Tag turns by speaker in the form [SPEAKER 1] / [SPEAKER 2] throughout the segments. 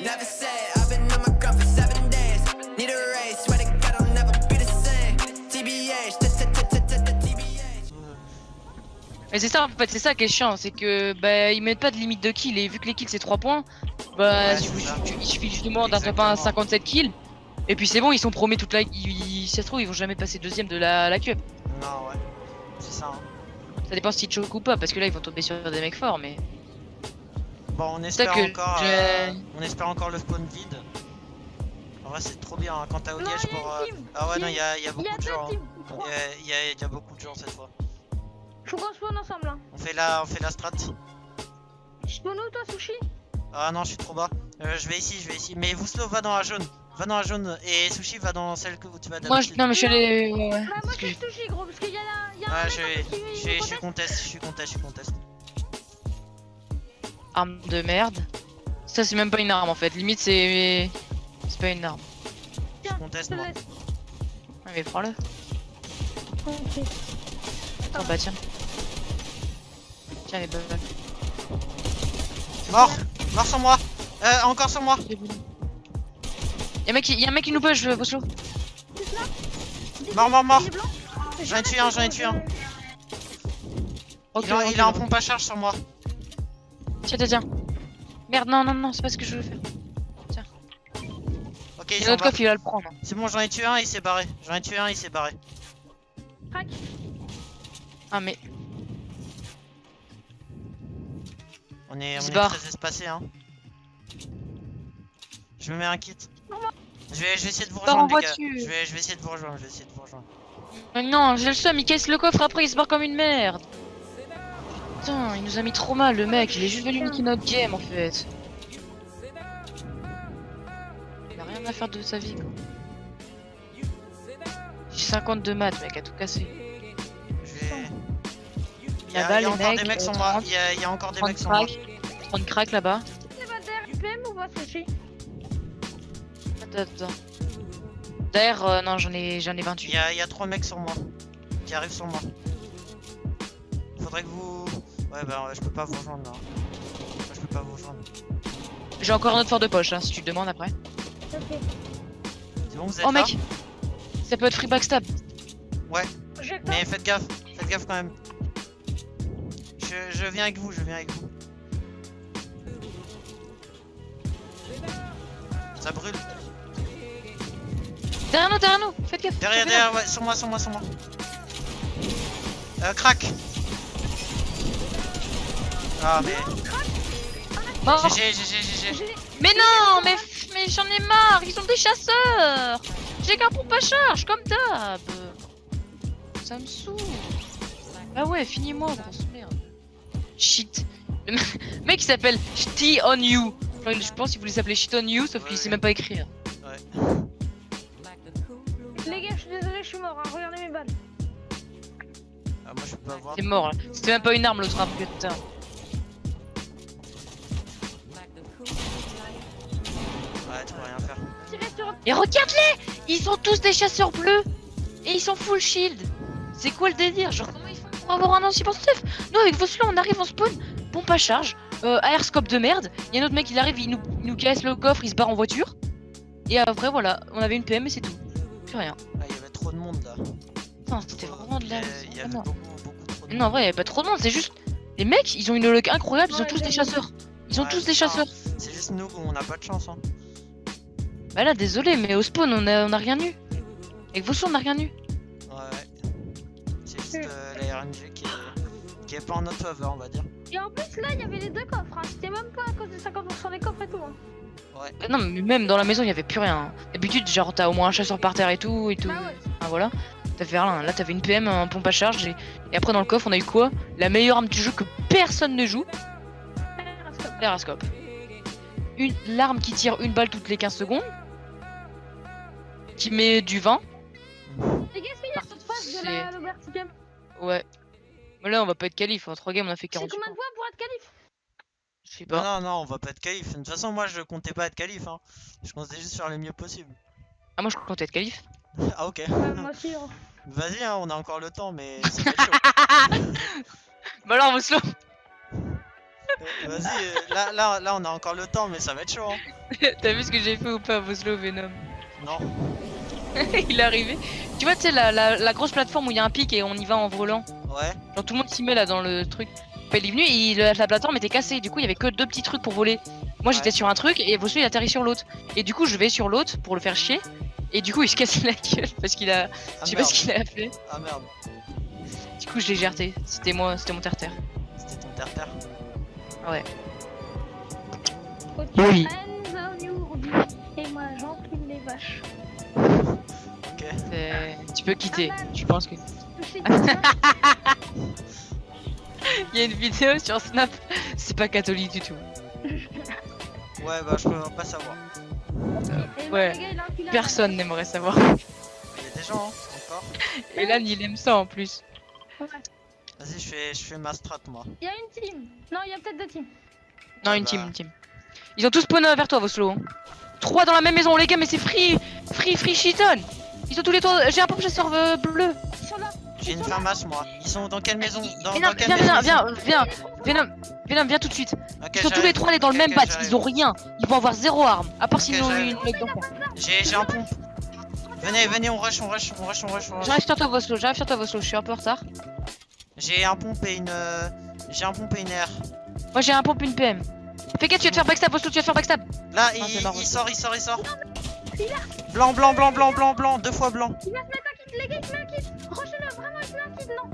[SPEAKER 1] Never say I've been on my grind for 7 days. Need a race, swear to God I'll never be the same. TBH, TBH.
[SPEAKER 2] Mais c'est ça en fait, c'est ça qui est chiant, c'est que bah ils mettent pas de limite de kills et vu que les kills c'est 3 points, bah
[SPEAKER 3] Ouais,
[SPEAKER 2] il suffit justement d'un top 1 à 57 kills et puis c'est bon, ils sont promis toute la... Si ça se trouve ils vont jamais passer deuxième de la cup.
[SPEAKER 3] Non, ouais. C'est ça. Hein.
[SPEAKER 2] Ça dépend si choke ou pas parce que là ils vont tomber sur des mecs forts mais...
[SPEAKER 3] Bon, on espère
[SPEAKER 2] que
[SPEAKER 3] encore, on espère encore le spawn vide. En vrai, c'est trop bien hein, quand t'as au liège pour. Ah ouais, non, il y a beaucoup de gens. Il y a beaucoup de gens cette fois.
[SPEAKER 4] Faut qu'on spawn ensemble là.
[SPEAKER 3] On fait la strat.
[SPEAKER 4] Spawn où toi, Sushi?
[SPEAKER 3] Ah non, je suis trop bas. Je vais ici. Mais vous slow va dans la jaune. Va dans la jaune et Sushi va dans celle où tu vas
[SPEAKER 2] moi non mais je suis allé...
[SPEAKER 4] Bah, moi c'est Sushi gros parce qu'il y a
[SPEAKER 3] Ouais, je suis contest.
[SPEAKER 2] Arme de merde. Ça c'est même pas une arme en fait, limite c'est... C'est pas une arme.
[SPEAKER 3] Je conteste moi.
[SPEAKER 2] Ouais mais prends-le.
[SPEAKER 4] Ok.
[SPEAKER 2] Oh bah tiens. Tiens les balles.
[SPEAKER 3] Mort sur moi. Encore sur moi.
[SPEAKER 2] Y'a un mec qui nous push, Boslo.
[SPEAKER 3] Mort. J'en ai tué un. Il a un pompe à charge sur moi.
[SPEAKER 2] Tiens. Merde, non, c'est pas ce que je veux faire. Tiens.
[SPEAKER 3] Ok,
[SPEAKER 2] Et notre coffre, il va le prendre.
[SPEAKER 3] C'est bon, j'en ai tué un, il s'est barré.
[SPEAKER 4] Crac.
[SPEAKER 3] Ah, mais. On est très espacé, hein. Je me mets un kit. Je vais essayer de vous rejoindre, les gars. Je vais essayer de vous rejoindre.
[SPEAKER 2] Mais non, j'ai le seum, il casse le coffre après, il se barre comme une merde. Putain, il nous a mis trop mal, le mec. Il est juste venu niquer notre game en fait. Il a rien à faire de sa vie, quoi. J'ai 52 maths, mec, à tout casser.
[SPEAKER 3] Il y a encore des mecs sur moi. Il y a encore des mecs sur moi.
[SPEAKER 2] 30 crack là-bas.
[SPEAKER 4] C'est pas derrière PM ou pas, Sushi?
[SPEAKER 2] Attends. D'ailleurs, non, j'en ai 28.
[SPEAKER 3] Il y a 3 mecs sur moi. Qui arrivent sur moi. Faudrait que vous... Ouais, bah je peux pas vous rejoindre là.
[SPEAKER 2] J'ai encore un autre fort de poche, hein, si tu te demandes après.
[SPEAKER 4] Ok.
[SPEAKER 3] C'est bon, vous êtes
[SPEAKER 2] Oh
[SPEAKER 3] là
[SPEAKER 2] mec, ça peut être free backstab.
[SPEAKER 3] Ouais, mais faites gaffe quand même. Je viens avec vous, Ça brûle.
[SPEAKER 2] Derrière nous, faites gaffe.
[SPEAKER 3] Derrière, ouais, sur moi. Crac. Ah mais...
[SPEAKER 2] Mort.
[SPEAKER 3] GG.
[SPEAKER 2] Mais non, mais j'en ai marre, ils sont des chasseurs. J'ai qu'un pompe à charge, comme d'hab. Ça me saoule. Ah ouais, finis-moi, grosse merde. Shit. Le mec il s'appelle Shit on You. Enfin, je pense qu'il voulait s'appeler Shit on You, sauf qu'il sait même pas écrire.
[SPEAKER 3] Ouais.
[SPEAKER 4] Les gars, je suis désolé, je suis mort, hein. Regardez mes balles.
[SPEAKER 3] Ah moi je peux pas voir.
[SPEAKER 2] C'est mort là. C'était même pas une arme l'autre arme, putain.
[SPEAKER 3] Ouais, tu peux rien faire.
[SPEAKER 2] Et regarde-les, ils sont tous des chasseurs bleus. Et ils sont full shield. C'est quoi le délire? Genre comment ils font pour avoir un anti stuff? Nous avec Voslo on arrive en spawn, pompe à charge, aerscope de merde. Il y a un autre mec il arrive, il nous casse le coffre, il se barre en voiture. Et après voilà, on avait une PM et c'est tout. Plus rien.
[SPEAKER 3] Ah il y avait trop de monde là.
[SPEAKER 2] Putain c'était vraiment de la...
[SPEAKER 3] Il y avait beaucoup trop de monde.
[SPEAKER 2] Non en vrai il y avait pas trop de monde, c'est juste... Les mecs ils ont une luck incroyable, ils ont tous des chasseurs. Ils ont tous des chasseurs.
[SPEAKER 3] C'est juste nous on a pas de chance hein.
[SPEAKER 2] Bah là désolé mais au spawn on a rien eu. Avec Voslo on a rien eu.
[SPEAKER 3] Ouais. C'est juste la RNG qui est pas en notre faveur on va dire.
[SPEAKER 4] Et en plus là il y avait les deux coffres, hein. C'était même pas à cause des 50% des coffres et tout. Hein.
[SPEAKER 3] Ouais.
[SPEAKER 2] Non mais même dans la maison il y avait plus rien. D'habitude genre t'as au moins un chasseur par terre et tout.
[SPEAKER 4] Bah ouais.
[SPEAKER 2] Ah voilà. T'avais rien. Là t'avais une PM, un pompe à charge et après dans le coffre on a eu quoi? La meilleure arme du jeu que personne ne joue. L'aéroscope. L'arme qui tire une balle toutes les 15 secondes. Qui met du vent.
[SPEAKER 4] Les gars, est-ce qu'il y a cette phase de la Liberty Game?
[SPEAKER 2] Ouais. Mais là on va pas être qualif, en 3 games on a fait 40.
[SPEAKER 4] C'est combien de points pour être qualif?
[SPEAKER 2] Je sais pas.
[SPEAKER 3] Non, on va pas être qualif. De toute façon, moi je comptais pas être qualif. Hein. Je comptais juste faire le mieux possible.
[SPEAKER 2] Ah, moi je comptais être qualif.
[SPEAKER 3] Ah, ok.
[SPEAKER 4] Moi aussi. Hein.
[SPEAKER 3] Vas-y, hein, on a encore le temps, mais ça va être chaud.
[SPEAKER 2] Bah alors, Voslo.
[SPEAKER 3] Vas-y, là, on a encore le temps, mais ça va être chaud. Hein.
[SPEAKER 2] T'as vu ce que j'ai fait ou pas, Voslo Venom?
[SPEAKER 3] Non.
[SPEAKER 2] Il est arrivé. Tu vois, tu sais, la grosse plateforme où il y a un pic et on y va en volant.
[SPEAKER 3] Ouais.
[SPEAKER 2] Genre tout le monde s'y met là dans le truc. Enfin, il est venu et la plateforme était cassée. Du coup, il y avait que 2 petits trucs pour voler. Moi, j'étais
[SPEAKER 3] Ouais.
[SPEAKER 2] sur un truc et Voslo il atterrit sur l'autre. Et du coup, je vais sur l'autre pour le faire chier. Et du coup, il se casse la gueule parce qu'il a.
[SPEAKER 3] Ah,
[SPEAKER 2] Je sais pas
[SPEAKER 3] merde.
[SPEAKER 2] ce qu'il a fait.
[SPEAKER 3] Ah merde.
[SPEAKER 2] Du coup, je l'ai gerté. C'était moi, c'était mon terre-terre.
[SPEAKER 3] C'était ton terre-terre.
[SPEAKER 2] Ouais.
[SPEAKER 4] Ok.
[SPEAKER 2] Oui.
[SPEAKER 4] Hands on your et moi j'empile les vaches.
[SPEAKER 3] Ok.
[SPEAKER 2] Tu peux quitter. Je pense que.
[SPEAKER 4] Toucher du doigt.
[SPEAKER 2] Il y a une vidéo sur Snap. C'est pas catholique du tout.
[SPEAKER 3] Ouais, bah je peux pas savoir.
[SPEAKER 4] Et
[SPEAKER 2] Ouais.
[SPEAKER 4] le gars, il a empilé un
[SPEAKER 2] Personne n'aimerait savoir.
[SPEAKER 3] Il y a des gens, hein, encore.
[SPEAKER 2] Et là, il aime ça en plus.
[SPEAKER 4] vache. Ouais.
[SPEAKER 3] Vas-y, je fais ma strat, moi.
[SPEAKER 4] Il y a une team. Non, il y a peut-être 2 teams.
[SPEAKER 2] Non,
[SPEAKER 3] Ouais,
[SPEAKER 2] une
[SPEAKER 3] bah.
[SPEAKER 2] team, une team. Ils ont tous spawn vers toi, Voslo. 3 dans la même maison, les gars, mais c'est free shiton. Ils sont tous les 3. J'ai un pompe chasseur bleu.
[SPEAKER 4] Ils sont là.
[SPEAKER 3] J'ai une farmasse, moi. Ils sont dans quelle maison? Dans
[SPEAKER 2] Venom,
[SPEAKER 3] quelle
[SPEAKER 2] viens,
[SPEAKER 3] maison
[SPEAKER 2] viens. Venom, viens tout de suite.
[SPEAKER 3] Ok,
[SPEAKER 2] Ils sont tous
[SPEAKER 3] j'arrive.
[SPEAKER 2] les 3 allés dans le
[SPEAKER 3] Ok,
[SPEAKER 2] même
[SPEAKER 3] ok,
[SPEAKER 2] bat.
[SPEAKER 3] j'arrive.
[SPEAKER 2] Ils ont rien. Ils vont avoir 0 arme. À part s'ils
[SPEAKER 3] Ok,
[SPEAKER 2] ont eu
[SPEAKER 3] j'arrive.
[SPEAKER 2] une mec d'enfer.
[SPEAKER 3] J'ai un pompe. Venez, on rush.
[SPEAKER 2] J'arrive sur toi, Voslo. Je suis un peu en retard.
[SPEAKER 3] J'ai un pompe et une. J'ai un pompe et une R.
[SPEAKER 2] Moi, j'ai un pompe, une PM. Fais gaffe, tu vas te faire backstab, Voslo, tu vas te faire backstab.
[SPEAKER 3] Là,
[SPEAKER 2] Ah, c'est marrant.
[SPEAKER 3] il sort. Blanc. 2 fois blanc.
[SPEAKER 4] Il va se mettre un kit, les gars, il se met un kit. Rushez-le, vraiment, il se met un kit, non.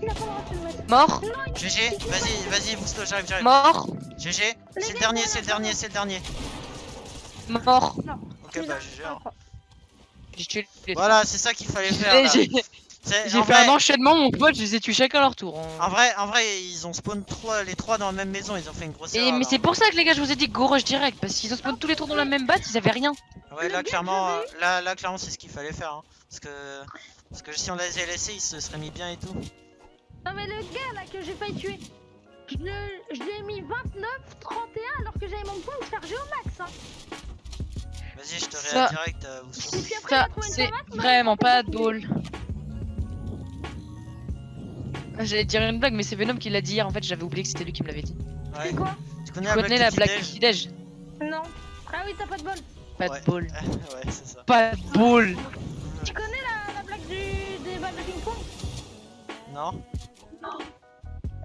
[SPEAKER 4] Il a pas le droit de se le mettre.
[SPEAKER 2] Mort.
[SPEAKER 4] Non, il
[SPEAKER 3] GG, vas-y, Voslo, j'arrive.
[SPEAKER 2] Mort.
[SPEAKER 3] GG, c'est le dernier.
[SPEAKER 2] Mort.
[SPEAKER 3] Ok, bah GG. hein.
[SPEAKER 2] J'ai tué les
[SPEAKER 3] Voilà, c'est ça qu'il fallait faire.
[SPEAKER 2] Et
[SPEAKER 3] Là.
[SPEAKER 2] J'ai
[SPEAKER 3] En
[SPEAKER 2] fait
[SPEAKER 3] vrai,
[SPEAKER 2] un enchaînement, mon pote, je les ai tués chacun à leur tour.
[SPEAKER 3] en vrai, ils ont spawn les 3 dans la même maison. Ils ont fait une grosse
[SPEAKER 2] Et
[SPEAKER 3] erreur.
[SPEAKER 2] mais
[SPEAKER 3] là.
[SPEAKER 2] c'est pour ça que les gars, je vous ai dit go rush direct, parce qu'ils ont spawn tous les tours dans la même batte, ils avaient rien.
[SPEAKER 3] Ouais,
[SPEAKER 4] Le
[SPEAKER 3] là
[SPEAKER 4] gars
[SPEAKER 3] clairement,
[SPEAKER 4] que
[SPEAKER 3] là clairement c'est ce qu'il fallait faire, hein. Parce que si on les avait laissés, ils se seraient mis bien et tout.
[SPEAKER 4] Non, mais le gars là que j'ai failli tuer, je lui ai mis 29, 31 alors que j'avais mon point chargé au max. Hein.
[SPEAKER 3] Vas-y, je te
[SPEAKER 2] Ça-
[SPEAKER 3] réa direct, Voslo.
[SPEAKER 4] Et puis après, il
[SPEAKER 2] Ça,
[SPEAKER 4] a trouvé une
[SPEAKER 2] c'est
[SPEAKER 4] tomate, il m'a
[SPEAKER 2] vraiment
[SPEAKER 4] dit,
[SPEAKER 2] pas drôle. J'allais dire une blague, mais c'est Venom qui l'a dit hier, en fait, j'avais oublié que c'était lui qui me l'avait dit.
[SPEAKER 3] Ouais.
[SPEAKER 4] C'est quoi?
[SPEAKER 3] Tu connais
[SPEAKER 2] Tu connais la blague du
[SPEAKER 3] petit
[SPEAKER 2] petit-déj?
[SPEAKER 4] Non. Ah oui, t'as pas de bol.
[SPEAKER 2] Pas
[SPEAKER 3] Ouais.
[SPEAKER 2] de bol.
[SPEAKER 3] Ouais, c'est ça.
[SPEAKER 2] Pas de bol.
[SPEAKER 4] Tu connais la blague des balles de ping-pong?
[SPEAKER 3] Non.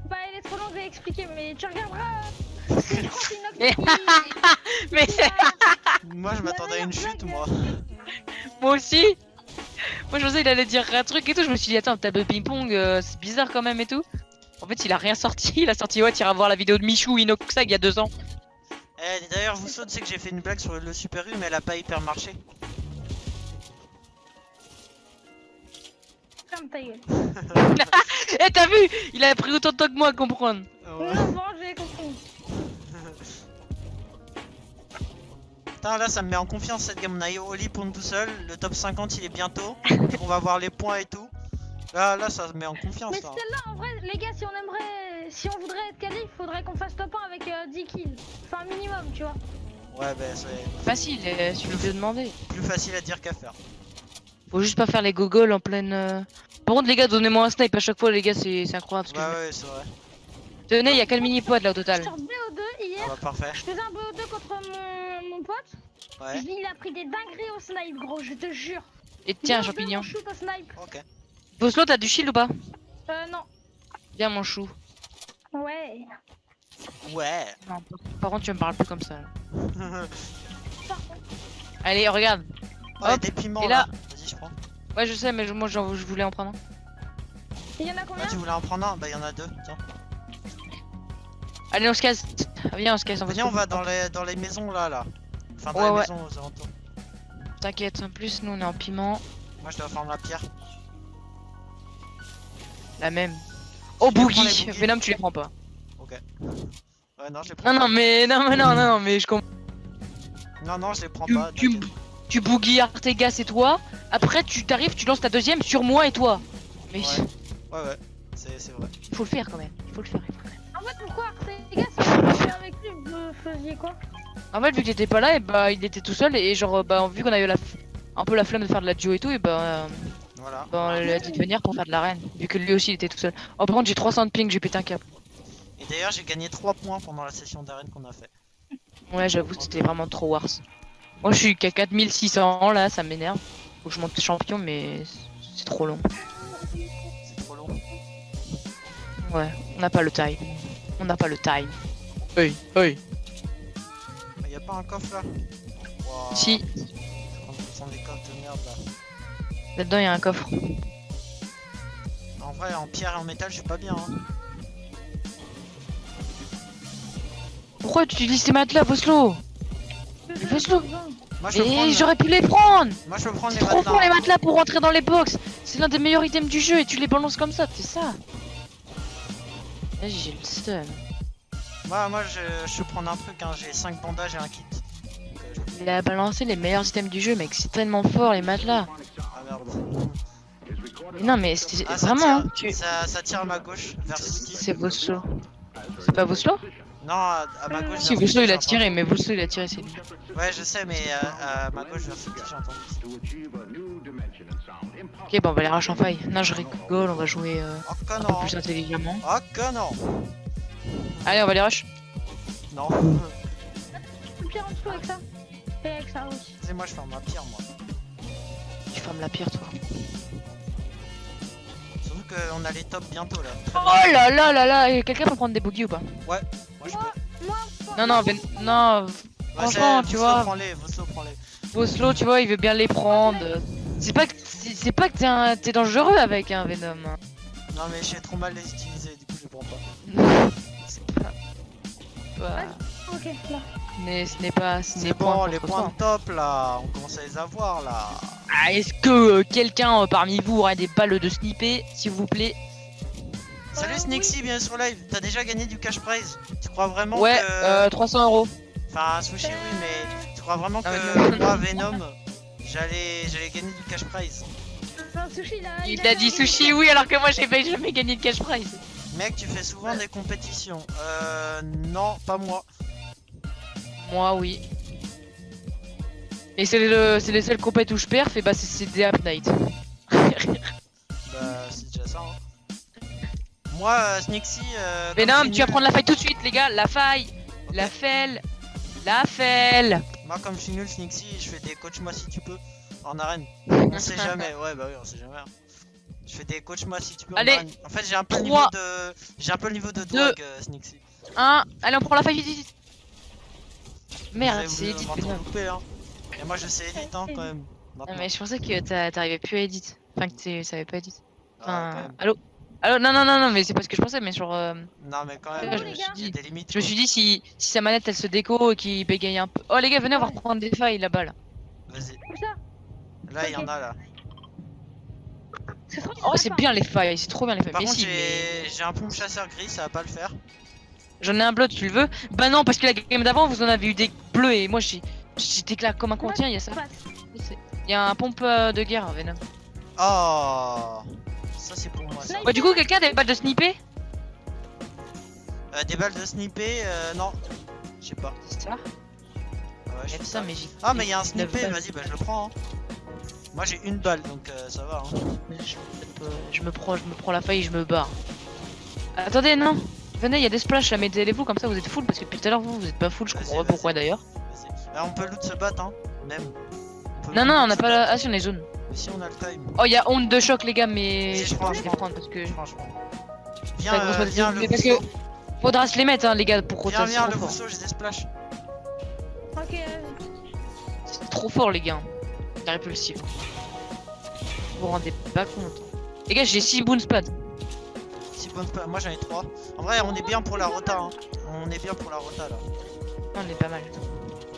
[SPEAKER 4] Bah, elle est trop longue à expliquer, mais tu regarderas. C'est Inox
[SPEAKER 2] Mais-
[SPEAKER 4] qui-
[SPEAKER 2] Mais
[SPEAKER 4] qui a-
[SPEAKER 3] Moi, je m'attendais à une
[SPEAKER 4] meilleure
[SPEAKER 3] chute,
[SPEAKER 4] blague.
[SPEAKER 3] moi.
[SPEAKER 2] moi aussi. Moi, je pensais qu'il allait dire un truc et tout. Je me suis dit, attends, table de ping-pong, c'est bizarre quand même et tout. En fait, il a rien sorti. Il a sorti, ouais, t'iras voir la vidéo de Michou Inoxag il y a 2 ans.
[SPEAKER 3] Eh, d'ailleurs, vous sautez, c'est que j'ai fait une blague sur le Super U, mais elle a pas hyper marché.
[SPEAKER 4] Ferme ta gueule.
[SPEAKER 2] Eh, t'as vu? Il a pris autant de temps que moi à comprendre.
[SPEAKER 4] Non, bon, j'ai compris.
[SPEAKER 3] Putain, là, ça me met en confiance cette game. On a Oli pour tout seul. Le top 50, il est bientôt. On va voir les points et tout. Là, ça me met en confiance.
[SPEAKER 4] Mais
[SPEAKER 3] Là.
[SPEAKER 4] celle-là, en vrai, les gars, si on voudrait être quali, il faudrait qu'on fasse top 1 avec 10 kills. Enfin, minimum, tu vois.
[SPEAKER 3] Ouais, bah, c'est
[SPEAKER 2] Facile, suffit de demander.
[SPEAKER 3] plus facile à dire qu'à faire.
[SPEAKER 2] Faut juste pas faire les gogoles en pleine. Par contre, les gars, donnez-moi un snipe à chaque fois, les gars, c'est incroyable. Ce que
[SPEAKER 3] Ouais, c'est vrai.
[SPEAKER 2] Tenez, il y a quel mini-pod là au
[SPEAKER 4] Je
[SPEAKER 2] total?
[SPEAKER 4] sur BO2 hier,
[SPEAKER 3] Ah bah, parfait.
[SPEAKER 4] je faisais un BO2 contre mon pote.
[SPEAKER 3] Ouais,
[SPEAKER 4] Il a pris des dingueries au snipe, gros, je te jure.
[SPEAKER 2] Et tiens, un
[SPEAKER 4] BO2,
[SPEAKER 2] champignon.
[SPEAKER 4] mon shoot au snipe.
[SPEAKER 3] ok.
[SPEAKER 2] Voslo, t'as du shield ou pas?
[SPEAKER 4] Non.
[SPEAKER 2] Viens, mon chou.
[SPEAKER 4] Ouais.
[SPEAKER 3] Ouais.
[SPEAKER 2] Non, par contre, tu me parles plus comme ça. Là.
[SPEAKER 4] Par contre,
[SPEAKER 2] Allez, regarde.
[SPEAKER 3] Ouais,
[SPEAKER 2] Hop,
[SPEAKER 3] des piments
[SPEAKER 2] et
[SPEAKER 3] là.
[SPEAKER 2] là-
[SPEAKER 3] Vas-y, je prends.
[SPEAKER 2] Ouais, je sais, mais moi, je voulais en prendre un.
[SPEAKER 4] il y en a combien?
[SPEAKER 3] Ah, tu voulais en prendre un? Bah, il y en a 2. Tiens.
[SPEAKER 2] Allez, on se casse. Viens, on se casse.
[SPEAKER 3] Venez, on va dans les maisons là. Enfin, dans
[SPEAKER 2] Ouais,
[SPEAKER 3] les
[SPEAKER 2] ouais.
[SPEAKER 3] maisons aux alentours.
[SPEAKER 2] T'inquiète, en plus, nous, on est en piment.
[SPEAKER 3] Moi, je dois prendre la pierre.
[SPEAKER 2] La même. Oh,
[SPEAKER 3] Je vais prendre
[SPEAKER 2] Boogie.
[SPEAKER 3] les boogies.
[SPEAKER 2] Venom, tu les prends pas.
[SPEAKER 3] Ok. Ouais, non, je les prends
[SPEAKER 2] Non,
[SPEAKER 3] pas.
[SPEAKER 2] non, mais. Non, mais je comprends.
[SPEAKER 3] Non, je les prends
[SPEAKER 2] Tu,
[SPEAKER 3] pas.
[SPEAKER 2] tu,
[SPEAKER 3] t'inquiète.
[SPEAKER 2] tu boogie Artegas et toi. Après, tu t'arrives, tu lances ta deuxième sur moi et toi. Mais
[SPEAKER 3] Ouais, c'est vrai.
[SPEAKER 2] il faut le faire quand même. Il faut le faire.
[SPEAKER 4] En fait, pourquoi les gars, si vous étiez avec lui, vous faisiez quoi?
[SPEAKER 2] En fait, vu que j'étais pas là, et bah, il était tout seul. Et genre, bah, vu qu'on a eu un peu la flemme de faire de la duo et tout, et bah,
[SPEAKER 3] Voilà.
[SPEAKER 2] on lui a dit de venir pour faire de l'arène. Vu que lui aussi, il était tout seul. Oh, par contre, j'ai 300 de ping, j'ai pété un câble.
[SPEAKER 3] Et d'ailleurs, j'ai gagné 3 points pendant la session d'arène qu'on a fait.
[SPEAKER 2] Ouais, j'avoue, c'était vraiment trop wars. Moi, je suis qu'à 4600 là, ça m'énerve. Faut que je monte champion, mais c'est trop long.
[SPEAKER 3] C'est trop long.
[SPEAKER 2] Ouais, on n'a pas le time. On n'a pas le time. Hey, hey.
[SPEAKER 3] Mais y a pas un coffre là? Wow.
[SPEAKER 2] Si,
[SPEAKER 3] Ce sont des coffres de merde là.
[SPEAKER 2] là-dedans, il y a un coffre.
[SPEAKER 3] En vrai, en pierre et en métal, je suis pas bien. Hein.
[SPEAKER 2] Pourquoi tu utilises tes matelas, Voslo? Voslo.
[SPEAKER 3] Moi, je peux
[SPEAKER 2] Et
[SPEAKER 3] prendre.
[SPEAKER 2] j'aurais pu les prendre.
[SPEAKER 3] Moi, je peux prendre
[SPEAKER 2] C'est
[SPEAKER 3] les
[SPEAKER 2] trop
[SPEAKER 3] matelas.
[SPEAKER 2] fort les matelas pour rentrer dans les box. C'est l'un des meilleurs items du jeu et tu les balances comme ça, c'est ça. Vas-y, j'ai le seum.
[SPEAKER 3] Moi, je peux prendre un truc. Hein. J'ai 5 bandages et un kit. Donc,
[SPEAKER 2] Il a balancé les meilleurs items du jeu, mec. C'est tellement fort les matelas.
[SPEAKER 3] Ah merde.
[SPEAKER 2] Mais non, mais c'est
[SPEAKER 3] Ah, ça
[SPEAKER 2] vraiment.
[SPEAKER 3] tire,
[SPEAKER 2] Hein,
[SPEAKER 3] ça tire à ma gauche vers Sweetie.
[SPEAKER 2] c'est Voslo. C'est pas Voslo?
[SPEAKER 3] Non, à ma gauche.
[SPEAKER 2] Si,
[SPEAKER 3] vers
[SPEAKER 2] Voslo il a
[SPEAKER 3] Sweetie,
[SPEAKER 2] tiré, mais Voslo il a tiré, c'est lui.
[SPEAKER 3] j'entends. Ouais, je sais, mais à ma gauche vers Sweetie, j'ai entendu.
[SPEAKER 2] Ok, bon, on va les rush en faille. Non, je rigole, on va jouer
[SPEAKER 3] Oh,
[SPEAKER 2] un peu
[SPEAKER 3] connard.
[SPEAKER 2] plus intelligemment.
[SPEAKER 3] Oh, connard.
[SPEAKER 2] Allez, on va les rush.
[SPEAKER 3] Non.
[SPEAKER 4] Une pierre en dessous avec ça. Et avec ça aussi.
[SPEAKER 3] C'est moi, je ferme ma pierre, moi.
[SPEAKER 2] Tu fermes la pire, toi.
[SPEAKER 3] Surtout qu'on a les tops bientôt là. Très
[SPEAKER 2] Oh là là là là, et quelqu'un peut prendre des boogies ou pas?
[SPEAKER 3] Moi, je peux.
[SPEAKER 4] Moi,
[SPEAKER 2] Non, non, non, franchement, tu vois.
[SPEAKER 3] Voslo, prends-les.
[SPEAKER 2] Voslo, tu vois, il veut bien les prendre. C'est pas que t'es dangereux avec un Venom.
[SPEAKER 3] Non, mais j'ai trop mal les utiliser, du coup, je les prends pas.
[SPEAKER 2] C'est pas.
[SPEAKER 4] Ok, là.
[SPEAKER 2] Mais ce n'est pas.
[SPEAKER 3] C'est bon, les points de top là, on commence à les avoir là.
[SPEAKER 2] Ah, est-ce que quelqu'un parmi vous aurait des balles de sniper, s'il vous plaît?
[SPEAKER 3] Salut Snixy, bienvenue sur live. T'as déjà gagné du cash prize? Tu crois vraiment
[SPEAKER 2] Ouais,
[SPEAKER 3] que.
[SPEAKER 2] 300 euros.
[SPEAKER 3] Enfin, Sushi, oui, mais tu crois vraiment
[SPEAKER 2] Ah,
[SPEAKER 3] que moi, Venom, j'allais gagner du cash prize?
[SPEAKER 4] Non, Sushi, là.
[SPEAKER 2] Il a dit sushi, oui, alors que moi j'ai pas jamais gagné de cash prize.
[SPEAKER 3] Mec, tu fais souvent des compétitions. Non, pas moi.
[SPEAKER 2] Moi, oui. Et c'est les seules compètes où je perds, et bah c'est des Up Night.
[SPEAKER 3] Bah, c'est déjà ça. Hein. Moi, Snixy.
[SPEAKER 2] Venom, tu vas prendre la faille tout de suite, les gars. La faille, la felle, la felle.
[SPEAKER 3] Moi, comme je suis nul, Snixy, je fais des coach-moi si tu peux en arène. On sait jamais, ouais, bah oui, on sait jamais. Hein. Je fais des coach-moi si tu peux
[SPEAKER 2] Allez,
[SPEAKER 3] en arène. En fait, j'ai un peu le
[SPEAKER 2] 3,
[SPEAKER 3] niveau de. J'ai un peu le niveau de
[SPEAKER 2] deux,
[SPEAKER 3] Dwag, Snixy.
[SPEAKER 2] 1, allez, on prend la faille vite, vite. Merde,
[SPEAKER 3] Vous
[SPEAKER 2] c'est
[SPEAKER 3] allez
[SPEAKER 2] edit,
[SPEAKER 3] vous
[SPEAKER 2] Venom.
[SPEAKER 3] louper, hein. Et moi, je sais edit, hein, quand même.
[SPEAKER 2] Non,
[SPEAKER 3] Maintenant.
[SPEAKER 2] mais je pensais que t'arrivais plus à edit. Enfin, que tu savais pas edit.
[SPEAKER 3] Ah, quand
[SPEAKER 2] Enfin,
[SPEAKER 3] même.
[SPEAKER 2] allô? Allô? Non, non, non, non, mais c'est pas ce que je pensais, mais genre.
[SPEAKER 3] Non, mais quand même,
[SPEAKER 2] Ouais,
[SPEAKER 3] je
[SPEAKER 2] je
[SPEAKER 3] me
[SPEAKER 2] me
[SPEAKER 3] suis
[SPEAKER 2] suis
[SPEAKER 3] dit, il y a des limites.
[SPEAKER 2] Je me suis dit si sa manette elle se déco et qu'il bégaye un peu. Oh les gars, venez, on va reprendre des failles là-bas là.
[SPEAKER 3] Vas-y.
[SPEAKER 4] Comme ça.
[SPEAKER 3] Là, il y en a là.
[SPEAKER 4] C'est trop
[SPEAKER 2] Oh, c'est bien les failles, c'est trop bien les failles.
[SPEAKER 3] Par
[SPEAKER 2] Mais
[SPEAKER 3] contre,
[SPEAKER 2] si, mais
[SPEAKER 3] j'ai un pompe chasseur gris, ça va pas le faire.
[SPEAKER 2] j'en ai un bleu, tu le veux? Bah non, parce que la game d'avant, vous en avez eu des bleus et moi j'étais là comme un continent, il y a ça. Il y a un pompe de guerre, Venom.
[SPEAKER 3] Oh, ça c'est pour moi. Ça.
[SPEAKER 2] Ouais, du coup, quelqu'un a des balles de sniper?
[SPEAKER 3] Des balles de snipper, non. Je sais pas.
[SPEAKER 2] C'est ça?
[SPEAKER 3] Ouais, je
[SPEAKER 2] Il y
[SPEAKER 3] sais
[SPEAKER 2] a
[SPEAKER 3] pas.
[SPEAKER 2] ça, mais j'ai.
[SPEAKER 3] Ah, mais il y a un
[SPEAKER 2] 19
[SPEAKER 3] snippé,
[SPEAKER 2] balles.
[SPEAKER 3] vas-y, bah je le prends. Hein. Moi j'ai une balle donc ça va. Hein.
[SPEAKER 2] Je me prends la faille et je me barre. Attendez, non. Venez, il y a des splashs là, mettez-les-vous comme ça, vous êtes full parce que depuis tout à l'heure vous êtes pas full, je
[SPEAKER 3] Vas-y,
[SPEAKER 2] comprends pas
[SPEAKER 3] vas-y.
[SPEAKER 2] pourquoi d'ailleurs.
[SPEAKER 3] Vas-y. Là, on peut loot se battre, hein, même. On peut
[SPEAKER 2] Non,
[SPEAKER 3] loot
[SPEAKER 2] non, on
[SPEAKER 3] se
[SPEAKER 2] n'a pas
[SPEAKER 3] battre.
[SPEAKER 2] la. Ah, si, on est zone.
[SPEAKER 3] Mais si on a le time.
[SPEAKER 2] Oh, il y a honte de choc, les gars, mais
[SPEAKER 3] Vas-y, je
[SPEAKER 2] je
[SPEAKER 3] prends,
[SPEAKER 2] pense
[SPEAKER 3] je
[SPEAKER 2] les
[SPEAKER 3] prends.
[SPEAKER 2] prendre parce que.
[SPEAKER 3] Franchement.
[SPEAKER 2] Ça
[SPEAKER 3] Viens,
[SPEAKER 2] grosse moitié
[SPEAKER 3] viens
[SPEAKER 2] de-
[SPEAKER 3] le
[SPEAKER 2] mais parce
[SPEAKER 3] Vousseau.
[SPEAKER 2] que faudra se les mettre, hein, les gars, pour
[SPEAKER 3] Viens,
[SPEAKER 2] rotation.
[SPEAKER 3] viens le
[SPEAKER 2] trop fort.
[SPEAKER 3] Vousseau, j'ai des splash.
[SPEAKER 4] Ok,
[SPEAKER 2] C'est trop fort, les gars. C'est répulsif. Vous vous rendez pas compte. Les gars, j'ai 6 boonspads.
[SPEAKER 3] Si bonne pas, moi j'en ai 3. En vrai, on est bien pour la rota. Hein. On est bien pour la rota là.
[SPEAKER 2] On est pas mal.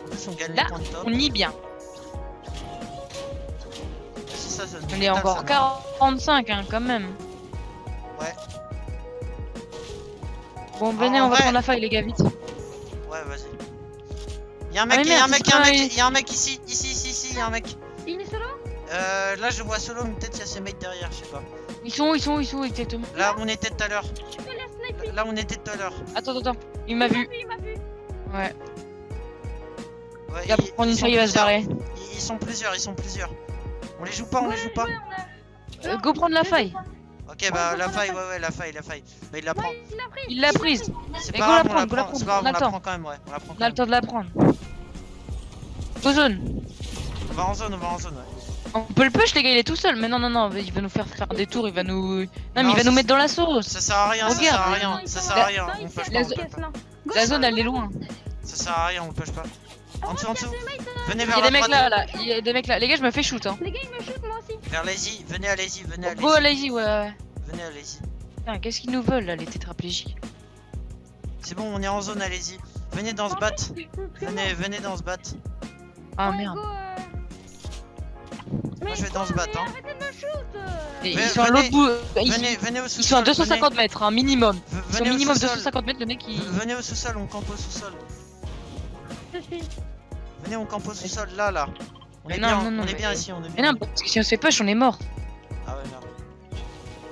[SPEAKER 3] En plus, on gagne
[SPEAKER 2] Là,
[SPEAKER 3] les points de top.
[SPEAKER 2] On y est bien.
[SPEAKER 3] Si ça, ça
[SPEAKER 2] On est encore 45, hein, quand même.
[SPEAKER 3] Ouais.
[SPEAKER 2] Bon, venez,
[SPEAKER 3] en
[SPEAKER 2] on va
[SPEAKER 3] vrai-
[SPEAKER 2] prendre la faille, les gars, vite.
[SPEAKER 3] Ouais, vas-y. Y'a un
[SPEAKER 2] Ah,
[SPEAKER 3] mec,
[SPEAKER 2] mais
[SPEAKER 3] y'a un
[SPEAKER 2] merde,
[SPEAKER 3] mec,
[SPEAKER 2] c'est
[SPEAKER 3] y'a un
[SPEAKER 2] pas-
[SPEAKER 3] mec, y'a un mec ici, ici, y'a un mec.
[SPEAKER 4] il est solo.
[SPEAKER 3] Là, je vois solo, mais peut-être y'a ses mecs derrière, je sais pas.
[SPEAKER 2] Ils sont où exactement?
[SPEAKER 3] Là, on était tout à l'heure.
[SPEAKER 4] Tu peux la sniper.
[SPEAKER 3] Là, on était tout à l'heure.
[SPEAKER 2] Attends, il m'a vu.
[SPEAKER 4] Il m'a vu.
[SPEAKER 2] Ouais.
[SPEAKER 3] Ouais,
[SPEAKER 2] Il va prendre une
[SPEAKER 3] sont
[SPEAKER 2] faille, il va se
[SPEAKER 3] plusieurs.
[SPEAKER 2] barrer.
[SPEAKER 3] Ils sont plusieurs. On les joue pas, on les joue pas.
[SPEAKER 2] Go prendre la faille.
[SPEAKER 3] Ok, bah la faille, ouais, la faille. Bah il la prend.
[SPEAKER 4] Il l'a pris.
[SPEAKER 2] Il l'a prise.
[SPEAKER 3] C'est
[SPEAKER 2] Mais
[SPEAKER 3] pas
[SPEAKER 2] go la
[SPEAKER 3] grave, on la
[SPEAKER 2] prendre, go la
[SPEAKER 3] prend. C'est
[SPEAKER 2] prendre.
[SPEAKER 3] pas grave, on la
[SPEAKER 2] Attends.
[SPEAKER 3] prend quand même, ouais. On la prend
[SPEAKER 2] On
[SPEAKER 3] quand
[SPEAKER 2] a
[SPEAKER 3] même.
[SPEAKER 2] le temps de la prendre. Go zone.
[SPEAKER 3] On va en zone, ouais.
[SPEAKER 2] On peut le push, les gars, il est tout seul. Mais non, il va nous faire des tours, il va nous. Non, mais
[SPEAKER 3] Non,
[SPEAKER 2] il va
[SPEAKER 3] ça-
[SPEAKER 2] nous mettre dans la sauce.
[SPEAKER 3] Ça sert à rien, ça
[SPEAKER 2] Regarde.
[SPEAKER 3] sert à rien, ça sert à rien.
[SPEAKER 4] Non,
[SPEAKER 3] On
[SPEAKER 4] il
[SPEAKER 3] push
[SPEAKER 4] sert
[SPEAKER 3] pas,
[SPEAKER 4] à
[SPEAKER 3] on push
[SPEAKER 4] caisse,
[SPEAKER 3] pas.
[SPEAKER 4] non. Go,
[SPEAKER 2] La zone, elle est loin.
[SPEAKER 3] Ça sert à rien, on push pas. En dessous. Venez
[SPEAKER 2] Il
[SPEAKER 3] vers
[SPEAKER 2] y a
[SPEAKER 3] la
[SPEAKER 2] des mecs
[SPEAKER 3] droite.
[SPEAKER 2] là. Il y a des mecs là. Les gars, je me fais shoot. Hein.
[SPEAKER 4] Les gars, ils me shootent moi aussi.
[SPEAKER 3] Vers Lazy, venez à Lazy.
[SPEAKER 2] Go lazy, ouais.
[SPEAKER 3] Venez à Lazy.
[SPEAKER 2] Putain, qu'est-ce qu'ils nous veulent là, les tétraplégiques?
[SPEAKER 3] C'est bon, on est en zone à Lazy. Venez dans ce bat. Venez dans ce bat.
[SPEAKER 2] Ah
[SPEAKER 4] Ouais,
[SPEAKER 2] merde.
[SPEAKER 4] go,
[SPEAKER 3] Moi, je vais dans ce bat,
[SPEAKER 4] mais
[SPEAKER 3] hein.
[SPEAKER 4] arrêtez de me shoot.
[SPEAKER 2] Et
[SPEAKER 3] Venez-
[SPEAKER 2] ils sont à l'autre bout.
[SPEAKER 3] Venez au
[SPEAKER 2] Ils
[SPEAKER 3] sous-sol.
[SPEAKER 2] sont à 250 mètres, un minimum. Ils sont
[SPEAKER 3] Venez au
[SPEAKER 2] minimum
[SPEAKER 3] sous-sol.
[SPEAKER 2] 250 mètres, le mec il.
[SPEAKER 3] Venez au sous-sol, on campe au sous-sol.
[SPEAKER 4] Je suis.
[SPEAKER 3] Venez, on campe au sous-sol, là. On
[SPEAKER 2] Mais
[SPEAKER 3] est
[SPEAKER 2] non,
[SPEAKER 3] bien,
[SPEAKER 2] non, non,
[SPEAKER 3] on est
[SPEAKER 2] mais-
[SPEAKER 3] bien ici, on est
[SPEAKER 2] Mais
[SPEAKER 3] bien.
[SPEAKER 2] non, parce que si on se fait push, on est mort.
[SPEAKER 3] Ah ouais, merde.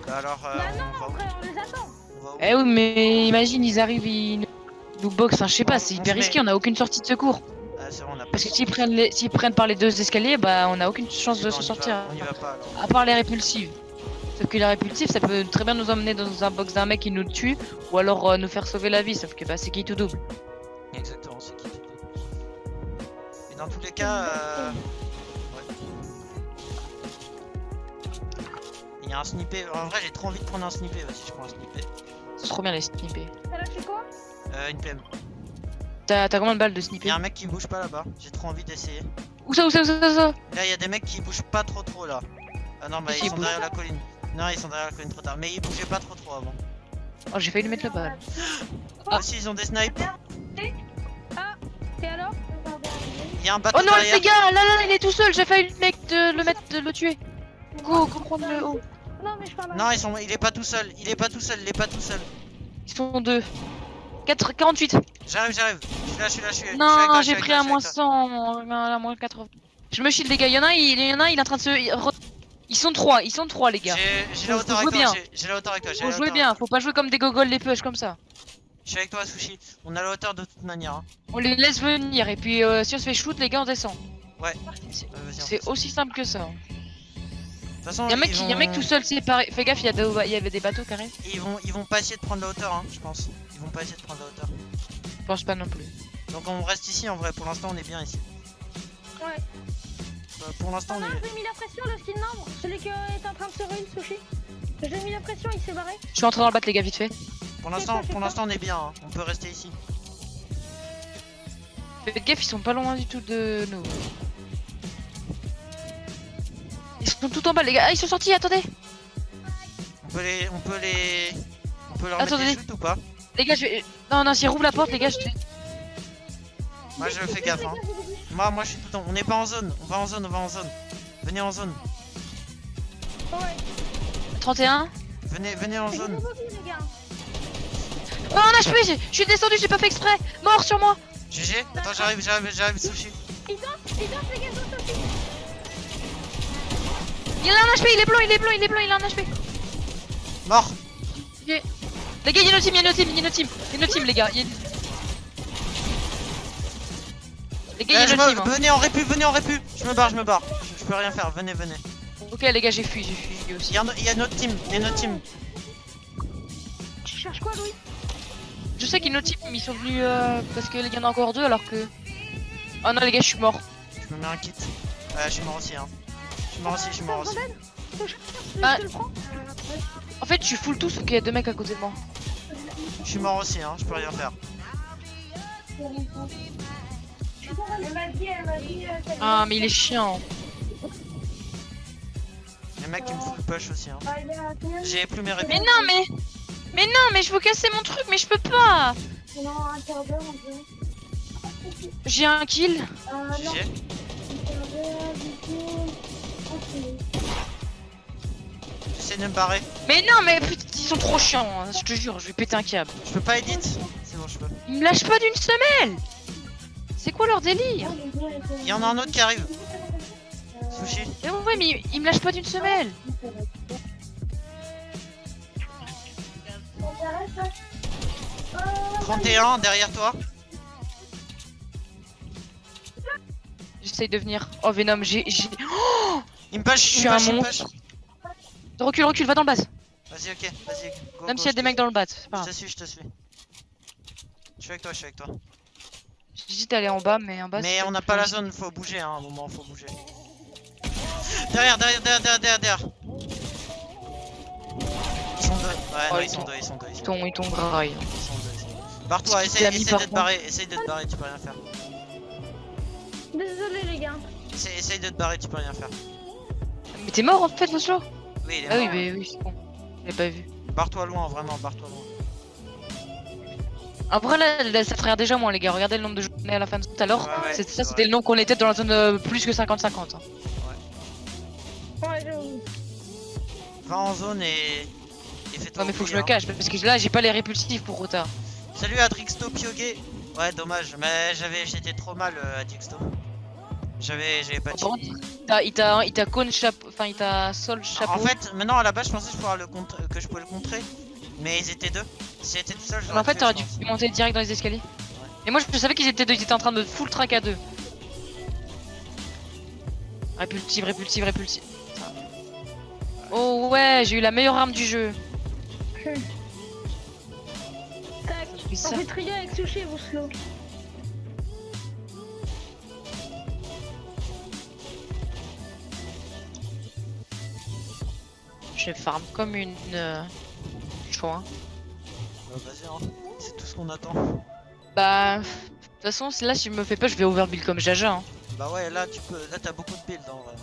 [SPEAKER 3] Bah alors,
[SPEAKER 4] Bah
[SPEAKER 3] on va
[SPEAKER 4] non,
[SPEAKER 3] où
[SPEAKER 4] frère, on les attend.
[SPEAKER 3] On va où
[SPEAKER 2] Eh oui, mais imagine, ils arrivent, ils nous boxent. Enfin, je sais pas, c'est
[SPEAKER 3] On
[SPEAKER 2] hyper
[SPEAKER 3] se met-
[SPEAKER 2] risqué, on a aucune sortie de secours.
[SPEAKER 3] Ah, c'est bon, on a pas.
[SPEAKER 2] Parce que s'ils prennent par les deux escaliers, bah on a aucune chance de s'en sortir.
[SPEAKER 3] On y va pas, alors.
[SPEAKER 2] À part les répulsives. Sauf que les répulsives, ça peut très bien nous emmener dans un box d'un mec qui nous tue, ou alors nous faire sauver la vie, sauf que bah c'est qui tout double.
[SPEAKER 3] Exactement, c'est qui tout. Et dans tous les cas, ouais. Il y a un snippet. En vrai, j'ai trop envie de prendre un snippet. Vas-y, je prends un snippet.
[SPEAKER 2] C'est trop bien les snippets.
[SPEAKER 3] Ah,
[SPEAKER 4] T'as lâché quoi?
[SPEAKER 3] Une PM.
[SPEAKER 2] T'as combien de balles de
[SPEAKER 3] Il y
[SPEAKER 2] snippet?
[SPEAKER 3] a un mec qui bouge pas là-bas. J'ai trop envie d'essayer.
[SPEAKER 2] Où ça?
[SPEAKER 3] Là, il y a des mecs qui bougent pas trop là. Ah non, bah
[SPEAKER 2] Qui
[SPEAKER 3] ils sont
[SPEAKER 2] bougent
[SPEAKER 3] derrière la colline. Non, ils sont derrière la colline trop tard. Mais ils bougeaient pas trop avant.
[SPEAKER 2] Oh, j'ai failli lui mettre la balle.
[SPEAKER 3] Ah. Aussi, ils ont des snipes.
[SPEAKER 4] Et alors?
[SPEAKER 3] Il y a un bateau
[SPEAKER 2] Oh non,
[SPEAKER 3] derrière.
[SPEAKER 2] les gars, là, il est tout seul, j'ai failli le tuer. Go prendre le haut.
[SPEAKER 4] Non, mais je parle.
[SPEAKER 3] Non, il est pas tout seul. Il est pas tout seul.
[SPEAKER 2] Ils sont deux. 48.
[SPEAKER 3] J'arrive. Je suis là.
[SPEAKER 2] Non, j'ai pris un moins 100, un moins 80. Je me shield, les gars. Il y en a un, il est en train de se. Ils sont trois, les gars.
[SPEAKER 3] J'ai la hauteur
[SPEAKER 2] Faut
[SPEAKER 3] avec
[SPEAKER 2] jouer
[SPEAKER 3] toi.
[SPEAKER 2] bien.
[SPEAKER 3] J'ai la hauteur avec toi.
[SPEAKER 2] Faut jouer bien, faut pas jouer comme des gogoles les push comme ça.
[SPEAKER 3] Je suis avec toi, Sushi. On a la hauteur de toute manière. Hein.
[SPEAKER 2] On les laisse venir et puis si on se fait shoot, les gars, on descend.
[SPEAKER 3] Ouais.
[SPEAKER 2] C'est-
[SPEAKER 3] Vas-y, on fait
[SPEAKER 2] C'est
[SPEAKER 3] ça.
[SPEAKER 2] aussi simple que ça.
[SPEAKER 3] De toute façon,
[SPEAKER 2] Y'a un mec
[SPEAKER 3] vont-
[SPEAKER 2] tout seul séparé. Fais gaffe, il y avait des bateaux carrés.
[SPEAKER 3] Ils vont pas essayer de prendre la hauteur, hein, je pense. Ils vont pas essayer de prendre la hauteur.
[SPEAKER 2] Je pense pas non plus.
[SPEAKER 3] Donc on reste ici en vrai. Pour l'instant, on est bien ici.
[SPEAKER 4] Ouais.
[SPEAKER 3] Pour l'instant, on
[SPEAKER 4] Ah,
[SPEAKER 3] est.
[SPEAKER 4] j'ai mis la pression, le skin nombre. Celui qui est en train de se ruiner, Sushi. J'ai mis la pression, il s'est barré.
[SPEAKER 2] Je suis en train de le battre, les gars, vite fait.
[SPEAKER 3] Pour l'instant, on est bien. Hein. On peut rester ici.
[SPEAKER 2] Faites gaffe, ils sont pas loin du tout de nous. Ils sont tout en bas, les gars. Ah, ils sont sortis, attendez.
[SPEAKER 3] On peut leur mettre
[SPEAKER 2] Attendez.
[SPEAKER 3] des shoots ou pas?
[SPEAKER 2] Les gars, je vais. Non, s'ils rouvrent la porte, les gars, je.
[SPEAKER 3] Moi, je fais gaffe. Hein. Moi, je suis tout le temps. On n'est pas en zone. On va en zone. Venez en zone.
[SPEAKER 4] Ouais.
[SPEAKER 2] 31.
[SPEAKER 3] Venez en
[SPEAKER 4] J'ai
[SPEAKER 3] zone.
[SPEAKER 4] des bobines, les gars.
[SPEAKER 2] Oh, un HP, je suis descendu, j'ai pas fait exprès. Mort sur moi.
[SPEAKER 3] GG. Attends, j'arrive, Sushi.
[SPEAKER 4] Ils dansent, les gars, ils dansent aussi.
[SPEAKER 2] Il a un HP, il est blanc, il a un HP.
[SPEAKER 3] Mort.
[SPEAKER 2] Les gars, il y a une autre team, les gars. Les gars, il y a une autre team. Hein.
[SPEAKER 3] Venez en répu. Je me barre. Je peux rien faire. Venez.
[SPEAKER 2] Ok, les gars, j'ai fui aussi.
[SPEAKER 3] Il y a notre team.
[SPEAKER 4] Tu cherches quoi, Louis?
[SPEAKER 2] Je sais qu'il y a une autre team, ils sont venus parce qu'il y en a encore deux alors que. Oh non, les gars, je suis mort.
[SPEAKER 3] Je me mets un kit. Ouais, je suis mort aussi. Hein. Je suis mort aussi.
[SPEAKER 2] Ah.
[SPEAKER 4] Je te le prends.
[SPEAKER 2] En fait, je suis full tout sauf qu'il y a deux mecs à côté de moi.
[SPEAKER 3] Je suis mort aussi. Hein. Je peux rien faire.
[SPEAKER 2] Ah, mais il est chiant.
[SPEAKER 3] Les mecs qui me foutent le push aussi. Hein. J'ai plus mes répits.
[SPEAKER 2] Mais non, mais je veux casser mon truc, mais je peux pas. J'ai un kill.
[SPEAKER 3] GG. J'essaie de me barrer.
[SPEAKER 2] Mais non, mais putain, ils sont trop chiants, hein, je te jure, je vais péter un câble.
[SPEAKER 3] Je peux pas edit. C'est bon, je peux.
[SPEAKER 2] Ils me lâchent pas d'une semelle. C'est quoi leur délire?
[SPEAKER 3] Il y en a un autre qui arrive. Sushi.
[SPEAKER 2] Mais ouais, mais ils me lâchent pas d'une semelle.
[SPEAKER 3] « 31 derrière toi.
[SPEAKER 2] J'essaye de venir. Oh Venom, j'ai.
[SPEAKER 3] Il me push.
[SPEAKER 2] Je suis un monstre. Recule, va dans le base.
[SPEAKER 3] Vas-y, ok, vas-y. Go,
[SPEAKER 2] Même
[SPEAKER 3] go,
[SPEAKER 2] s'il y a
[SPEAKER 3] je
[SPEAKER 2] des
[SPEAKER 3] te
[SPEAKER 2] mecs dans le bat. c'est
[SPEAKER 3] suis.
[SPEAKER 2] pas
[SPEAKER 3] Je
[SPEAKER 2] grave.
[SPEAKER 3] te suis, je te suis. Je suis avec toi, je suis avec toi.
[SPEAKER 2] J'hésite d'aller en bas, mais en bas
[SPEAKER 3] Mais
[SPEAKER 2] c'est
[SPEAKER 3] on n'a
[SPEAKER 2] peut-être
[SPEAKER 3] pas la
[SPEAKER 2] plus
[SPEAKER 3] zone, faut bouger, hein, à un moment, faut bouger. Derrière, derrière, derrière, derrière, derrière, derrière. Ils sont deux. Ouais,
[SPEAKER 2] Oh,
[SPEAKER 3] non,
[SPEAKER 2] ils
[SPEAKER 3] ils sont
[SPEAKER 2] sont-
[SPEAKER 3] deux, ils sont deux.
[SPEAKER 2] Ils t'ont graille.
[SPEAKER 3] Ils sont deux, ils sont deux. Barre-toi,
[SPEAKER 2] Est-ce qu'il t'a mis
[SPEAKER 3] essaye
[SPEAKER 2] par
[SPEAKER 3] de te
[SPEAKER 2] contre
[SPEAKER 3] barrer, essaye de te barrer, tu peux rien faire.
[SPEAKER 4] Désolé les gars.
[SPEAKER 3] Essaye de te barrer, tu peux rien faire.
[SPEAKER 2] Mais t'es mort en fait, Voslo.
[SPEAKER 3] Oui, il est
[SPEAKER 2] Ah oui,
[SPEAKER 3] mort.
[SPEAKER 2] mais oui, c'est bon. Je l'ai pas vu.
[SPEAKER 3] Barre-toi loin, vraiment, barre-toi loin.
[SPEAKER 2] Après là, ça ferait déjà moins les gars. Regardez le nombre de journées à la fin de tout à l'heure.
[SPEAKER 3] Ouais, ouais,
[SPEAKER 2] Ça
[SPEAKER 3] c'est
[SPEAKER 2] c'était
[SPEAKER 3] vrai.
[SPEAKER 2] le nom qu'on était dans la zone plus que 50-50. Hein.
[SPEAKER 4] Ouais, j'avoue.
[SPEAKER 3] Va en zone et fais-toi
[SPEAKER 2] Ouais, mais faut que je
[SPEAKER 3] oublier,
[SPEAKER 2] me cache parce que là j'ai pas les répulsifs pour Rota.
[SPEAKER 3] Salut Adrixto Piogué. Ouais, dommage, mais j'étais trop mal Adrixto. J'avais pas de
[SPEAKER 2] Par
[SPEAKER 3] chili.
[SPEAKER 2] Il t'a cône chapeau, enfin il t'a sol chapeau.
[SPEAKER 3] En fait, maintenant à la base, je pensais que je pouvais le contrer, mais ils étaient deux. Si j'étais tout seul,
[SPEAKER 2] Mais
[SPEAKER 3] j'aurais
[SPEAKER 2] en fait
[SPEAKER 3] tué,
[SPEAKER 2] t'aurais
[SPEAKER 3] je
[SPEAKER 2] dû
[SPEAKER 3] pense.
[SPEAKER 2] monter direct dans les escaliers. Et moi je savais qu'ils étaient deux, ils étaient en train de full track à deux. Répulsif, répulsif, répulsif. Putain. Oh ouais, j'ai eu la meilleure arme du jeu.
[SPEAKER 4] Tac.
[SPEAKER 2] Mais ça-
[SPEAKER 4] On fait trio avec Sushi et vous slow.
[SPEAKER 2] Je farm comme une chouin.
[SPEAKER 3] Vas-y, hein. C'est tout ce qu'on attend.
[SPEAKER 2] Bah de toute façon là si je me fais pas je vais overbuild comme Jaja. Hein.
[SPEAKER 3] Bah ouais, là t'as beaucoup de builds en vrai.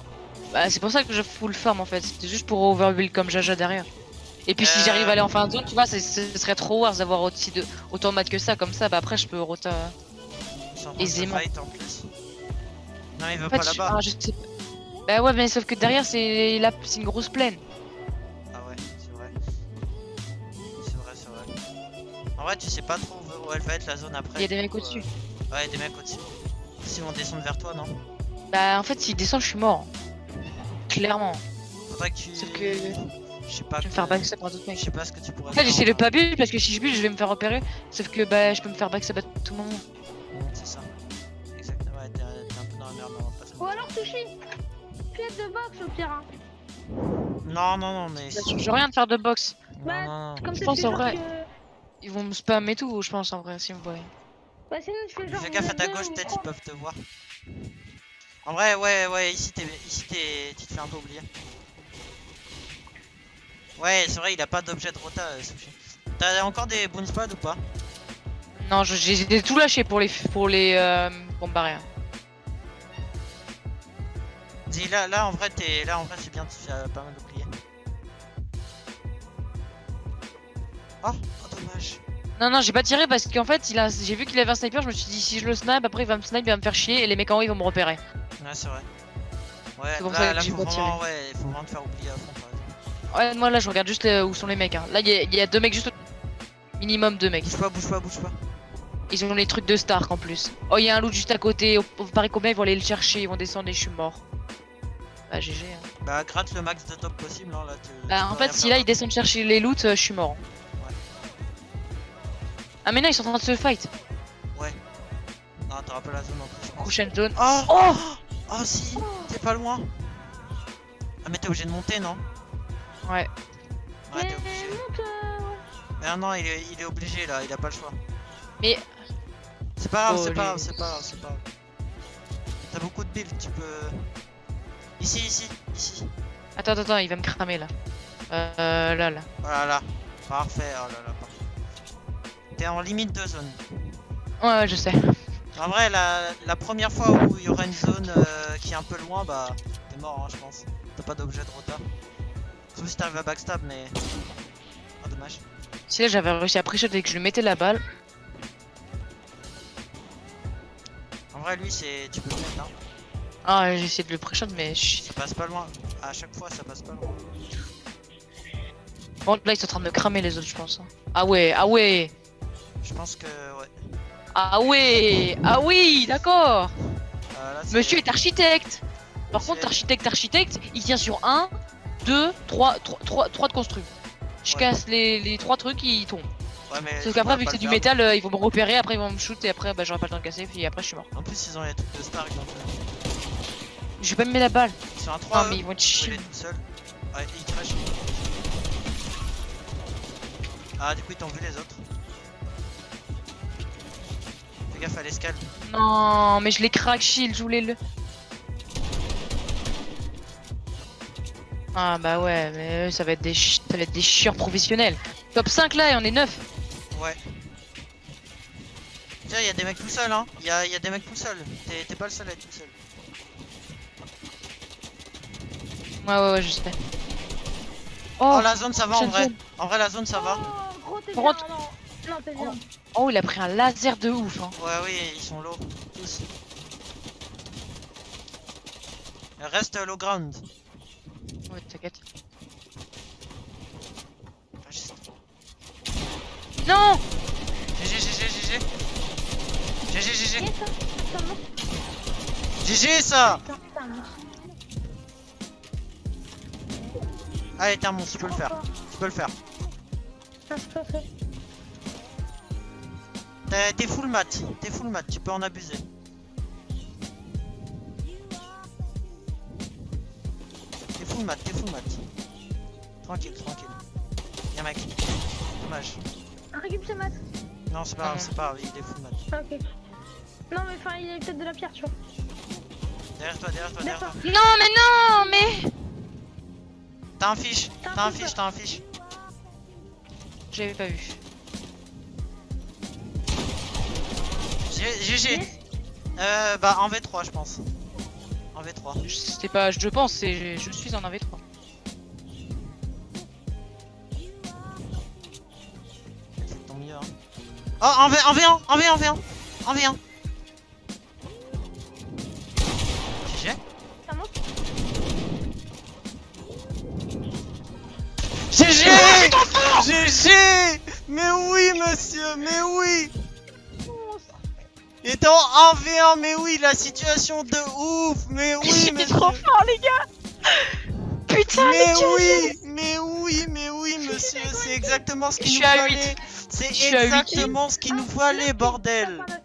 [SPEAKER 2] Bah c'est pour ça que je full farm en fait. C'était juste pour overbuild comme Jaja derrière. Et puis si j'arrive à aller en fin de zone, tu vois, ce serait trop worse d'avoir autant de maths que ça. Comme ça, bah après je peux rota.
[SPEAKER 3] Ils sont en train de se
[SPEAKER 2] Aisément.
[SPEAKER 3] fight en plus. Non, il va
[SPEAKER 2] En fait,
[SPEAKER 3] pas là-bas.
[SPEAKER 2] je sais pas. Bah ouais, mais sauf que derrière c'est une grosse plaine.
[SPEAKER 3] Ah ouais, c'est vrai. C'est vrai, c'est vrai. En vrai, tu sais pas trop où elle va être la zone après.
[SPEAKER 2] Il y a des
[SPEAKER 3] du
[SPEAKER 2] mecs
[SPEAKER 3] coup,
[SPEAKER 2] au-dessus.
[SPEAKER 3] Ouais, des mecs au-dessus. S'ils vont descendre vers toi, non?
[SPEAKER 2] Bah en fait, s'ils descendent, je suis mort. Clairement.
[SPEAKER 3] Faudrait que tu.
[SPEAKER 2] Sauf que
[SPEAKER 3] Je sais pas.
[SPEAKER 2] je vais me faire backstab par d'autres
[SPEAKER 3] Je
[SPEAKER 2] mecs.
[SPEAKER 3] sais pas ce que tu pourrais
[SPEAKER 2] En fait,
[SPEAKER 3] faire
[SPEAKER 2] j'essaie de
[SPEAKER 3] encore.
[SPEAKER 2] pas build parce que si je build, je vais me faire repérer. Sauf que bah je peux me faire backstab à tout moment.
[SPEAKER 3] C'est ça. Exactement, ouais, t'es un peu dans la merde, on va pas se
[SPEAKER 4] Ou
[SPEAKER 3] mentir.
[SPEAKER 4] alors Sushi. Pièce de boxe au pire. Hein.
[SPEAKER 3] Non, non, non, mais.
[SPEAKER 2] Bah, je veux rien de faire de box.
[SPEAKER 3] Non, non, non.
[SPEAKER 4] Comme
[SPEAKER 2] Je
[SPEAKER 4] ça,
[SPEAKER 2] pense
[SPEAKER 4] tu fais
[SPEAKER 2] en
[SPEAKER 4] genre
[SPEAKER 2] vrai.
[SPEAKER 4] que...
[SPEAKER 2] Ils vont me spam et tout, je pense en vrai, si vous voyez.
[SPEAKER 4] Bah sinon tu fais genre...
[SPEAKER 3] Fais gaffe à ta gauche, peut-être ils peuvent te voir. En vrai, ouais, ici tu te fais un peu oublier. Ouais, c'est vrai, il a pas d'objet de rota, Sushi. T'as encore des boonspads ou pas?
[SPEAKER 2] Non, j'ai tout lâché pour les bombes barrières.
[SPEAKER 3] Dis là en vrai c'est bien, tu fais pas mal d'oublier. Oh, dommage.
[SPEAKER 2] Non, j'ai pas tiré parce qu'en fait, j'ai vu qu'il avait un sniper, je me suis dit si je le snipe, après il va me snipe, il va me faire chier et les mecs en haut ils vont me repérer.
[SPEAKER 3] Ouais, c'est vrai. Ouais,
[SPEAKER 2] C'est pour ça que
[SPEAKER 3] là
[SPEAKER 2] j'ai
[SPEAKER 3] faut
[SPEAKER 2] pas
[SPEAKER 3] vraiment,
[SPEAKER 2] tiré.
[SPEAKER 3] ouais, faut vraiment te faire oublier à fond par exemple.
[SPEAKER 2] Ouais, moi là je regarde juste où sont les mecs. Hein. Là il y a deux mecs juste minimum deux mecs.
[SPEAKER 3] Bouge pas.
[SPEAKER 2] Ils ont les trucs de Stark en plus. Oh, il y a un loot juste à côté. Vous parlez combien ils vont aller le chercher, ils vont descendre et je suis mort. Bah GG. Hein.
[SPEAKER 3] Bah gratte le max de top possible, hein, là
[SPEAKER 2] Bah en fait, si là ils descendent chercher les loots, je suis mort.
[SPEAKER 3] Ouais.
[SPEAKER 2] Ah mais non, ils sont en train de se fight.
[SPEAKER 3] Ouais. Non, t'auras pas la zone en plus, je pense.
[SPEAKER 2] Prochaine zone.
[SPEAKER 3] Oh
[SPEAKER 2] Oh
[SPEAKER 3] Oh si, t'es pas loin. Ah mais t'es obligé de monter, non?
[SPEAKER 2] Ouais.
[SPEAKER 3] Ouais,
[SPEAKER 4] Mais
[SPEAKER 3] t'es obligé.
[SPEAKER 4] monte...
[SPEAKER 3] Mais non, il est obligé là, il a pas le choix.
[SPEAKER 2] Mais
[SPEAKER 3] C'est pas grave,
[SPEAKER 2] Oh,
[SPEAKER 3] c'est pas grave,
[SPEAKER 2] les-
[SPEAKER 3] c'est pas grave, c'est pas grave. T'as beaucoup de builds, tu peux... Ici.
[SPEAKER 2] attends, il va me cramer là. Là.
[SPEAKER 3] Voilà, là. Parfait, oh là là, parfait. T'es en limite de zone.
[SPEAKER 2] Ouais, je sais.
[SPEAKER 3] En vrai, la première fois où il y aura une zone qui est un peu loin, bah t'es mort, hein, je pense. T'as pas d'objet de rota. Sauf si t'arrives à backstab, mais... Ah, dommage.
[SPEAKER 2] Si là j'avais réussi à pré-shot et que je lui mettais la balle.
[SPEAKER 3] En vrai, lui, c'est... Tu peux le mettre, hein.
[SPEAKER 2] Ah, j'ai essayé de le pré-shot mais...
[SPEAKER 3] Ça passe pas loin. À chaque fois, ça passe pas loin.
[SPEAKER 2] Bon là ils sont en train de me cramer les autres je pense. Hein. Ah ouais.
[SPEAKER 3] Je pense que... Ouais.
[SPEAKER 2] Ah oui, d'accord.
[SPEAKER 3] Là, c'est-
[SPEAKER 2] Monsieur est architecte. Par
[SPEAKER 3] Monsieur
[SPEAKER 2] contre,
[SPEAKER 3] est-
[SPEAKER 2] architecte, il tient sur 1, 2, 3 de construire. Je
[SPEAKER 3] Ouais.
[SPEAKER 2] casse les 3 trucs, ils tombent.
[SPEAKER 3] Ouais, mais...
[SPEAKER 2] Sauf
[SPEAKER 3] tu
[SPEAKER 2] qu'après,
[SPEAKER 3] pourras
[SPEAKER 2] vu que
[SPEAKER 3] pas
[SPEAKER 2] c'est
[SPEAKER 3] le
[SPEAKER 2] du
[SPEAKER 3] faire.
[SPEAKER 2] métal, ils vont me repérer, après ils vont me shoot et après bah, j'aurai pas le temps de casser, puis après je suis mort.
[SPEAKER 3] En plus, ils ont les trucs de Stark, donc...
[SPEAKER 2] Je vais pas me mettre la balle.
[SPEAKER 3] Ils sont à 3,
[SPEAKER 2] Non, mais ils vont être
[SPEAKER 3] il
[SPEAKER 2] chiants.
[SPEAKER 3] est tout seul. Ouais, il crash. Ah, du coup, ils t'ont vu les autres. Fais gaffe à l'escale.
[SPEAKER 2] Non, mais je les crack shield, je voulais le. Ah bah ouais, mais eux, ça va être des chieurs professionnels. Top 5 là et on est 9.
[SPEAKER 3] Ouais. Tiens, y'a des mecs tout seuls, hein. Y'a des mecs tout seuls. T'es pas le seul à être tout seul.
[SPEAKER 2] Ouais, je sais.
[SPEAKER 3] Oh, la zone, ça va en
[SPEAKER 2] prochaine
[SPEAKER 3] vrai.
[SPEAKER 2] zone.
[SPEAKER 3] En vrai, la zone, ça va.
[SPEAKER 4] Oh, gros, t'es
[SPEAKER 2] Par
[SPEAKER 4] bien.
[SPEAKER 2] contre-
[SPEAKER 4] Non, t'es bien.
[SPEAKER 2] Oh, il a pris un laser de ouf. Hein.
[SPEAKER 3] Ouais, oui, ils sont low. Tous. Reste low ground.
[SPEAKER 2] Ouais, t'inquiète.
[SPEAKER 3] Enfin, juste-
[SPEAKER 2] Non!
[SPEAKER 3] GG.
[SPEAKER 4] Yes, ça monte.
[SPEAKER 3] GG ça.
[SPEAKER 4] Ça monte.
[SPEAKER 3] Allez, t'es un monstre, tu peux le faire. Tu peux le faire.
[SPEAKER 4] Ah, je peux faire.
[SPEAKER 3] T'es full mat, tu peux en abuser. T'es full mat. Tranquille. Y'a un mec. Dommage.
[SPEAKER 4] Récup ce mat.
[SPEAKER 3] Non, c'est pas grave, il est full mat.
[SPEAKER 4] Ah, ok. Non, mais enfin, il est peut-être de la pierre, tu vois.
[SPEAKER 3] Derrière toi.
[SPEAKER 4] D'accord.
[SPEAKER 2] Non, mais.
[SPEAKER 3] T'as un fiche.
[SPEAKER 2] J'avais pas vu.
[SPEAKER 3] GG.
[SPEAKER 4] Yes.
[SPEAKER 3] Bah en V3 je pense. En V3.
[SPEAKER 2] C'est pas, je pense, c'est, je suis en 1v3.
[SPEAKER 3] C'est ton mieux hein. Oh en V1. GG.
[SPEAKER 4] Ça monte.
[SPEAKER 3] GG. Mais oui monsieur, mais oui.
[SPEAKER 4] Monstre.
[SPEAKER 3] Il était en 1v1, mais oui, la situation de ouf, mais oui,
[SPEAKER 2] J'étais
[SPEAKER 3] monsieur.
[SPEAKER 2] trop fort, les gars! Putain,
[SPEAKER 3] Mais oui, monsieur, c'est exactement ce
[SPEAKER 2] Je
[SPEAKER 3] qu'il
[SPEAKER 2] suis
[SPEAKER 3] nous
[SPEAKER 2] à
[SPEAKER 3] fallait.
[SPEAKER 2] 8.
[SPEAKER 3] C'est
[SPEAKER 2] Je suis à 8.
[SPEAKER 3] exactement ce qu'il nous fallait, bordel.
[SPEAKER 4] Ça